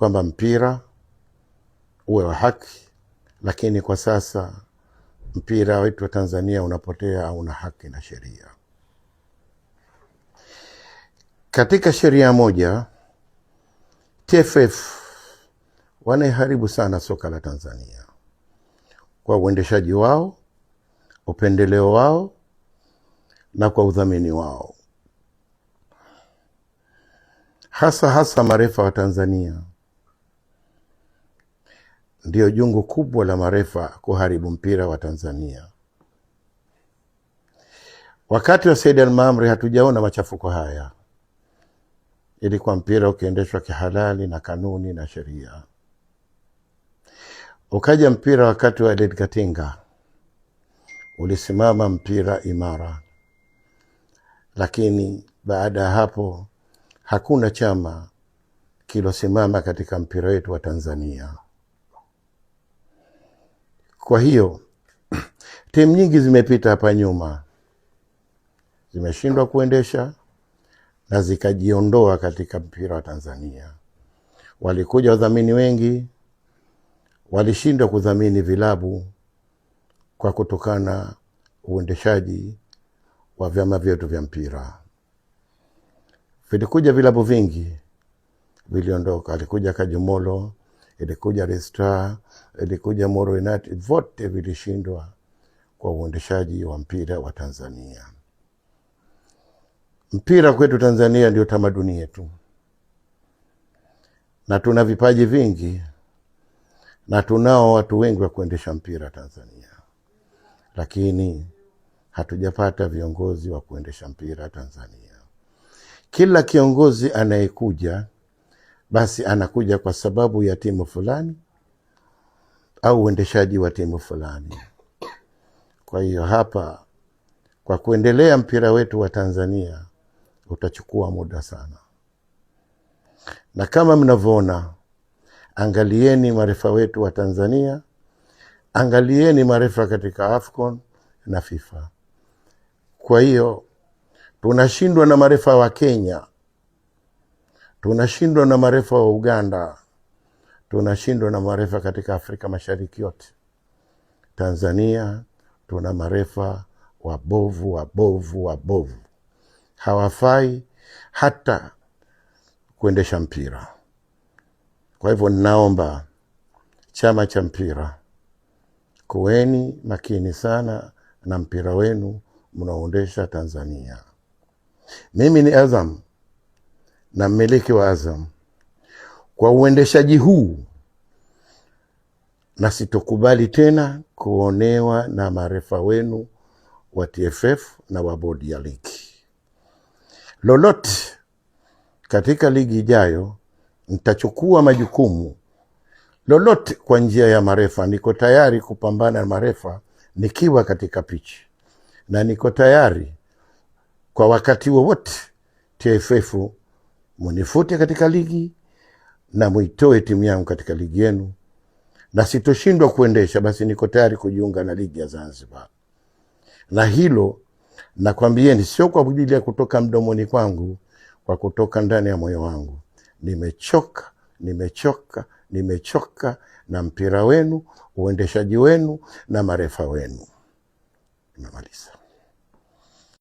kwamba mpira uwe wa haki, lakini kwa sasa mpira wetu wa Tanzania unapotea au una haki na sheria. Katika sheria moja, TFF wanaiharibu sana soka la Tanzania kwa uendeshaji wao, upendeleo wao na kwa udhamini wao. Hasa marefa wa Tanzania ndio jungu kubwa la marefa kuharibu mpira wa Tanzania. Wakati wa Said Al-Maamri hatujaona machafuko haya. Ilikuwa mpira ukiendeshwa kihalali na kanuni na sheria. Ukaja mpira wakati wa Edward Katinga, ulisimama mpira imara. Lakini baada ya hapo hakuna chama kilosimama katika mpira wetu wa Tanzania. Kwa hiyo timu nyingi zimepita hapa nyuma, zimeshindwa kuendesha na zikajiondoa katika mpira wa Tanzania. Walikuja wadhamini wengi, walishindwa kudhamini vilabu kwa kutokana uendeshaji wa vyama vyetu vya mpira. Vilikuja vilabu vingi, viliondoka. Alikuja Kajumolo, ilikuja Restar, ilikuja Moro United, vote vilishindwa kwa uendeshaji wa mpira wa Tanzania. Mpira kwetu Tanzania ndio tamaduni yetu, na tuna vipaji vingi, na tunao watu wengi wa kuendesha mpira Tanzania, lakini hatujapata viongozi wa kuendesha mpira Tanzania. Kila kiongozi anayekuja basi anakuja kwa sababu ya timu fulani au uendeshaji wa timu fulani. Kwa hiyo hapa, kwa kuendelea mpira wetu wa Tanzania utachukua muda sana. Na kama mnavyoona, angalieni marefa wetu wa Tanzania, angalieni marefa katika AFCON na FIFA. Kwa hiyo tunashindwa na marefa wa Kenya, tunashindwa na marefa wa Uganda, tunashindwa na marefa katika Afrika Mashariki yote. Tanzania tuna marefa wabovu, hawafai hata kuendesha mpira. Kwa hivyo ninaomba chama cha mpira, kuweni makini sana na mpira wenu mnaoendesha Tanzania. Mimi ni Azam na mmiliki wa Azam. Kwa uendeshaji huu, na sitokubali tena kuonewa na marefa wenu wa TFF na wa bodi ya ligi. Lolote katika ligi ijayo nitachukua majukumu lolote kwa njia ya marefa. Niko tayari kupambana na marefa nikiwa katika pichi, na niko tayari kwa wakati wowote TFF munifute katika ligi na muitoe timu yangu katika ligi yenu, na sitoshindwa kuendesha basi niko tayari kujiunga na ligi ya Zanzibar. Na hilo nakwambieni sio kwa ajili ya kutoka mdomoni kwangu, kwa kutoka ndani ya moyo wangu. Nimechoka na mpira wenu, uendeshaji wenu na marefa wenu. Nimemaliza.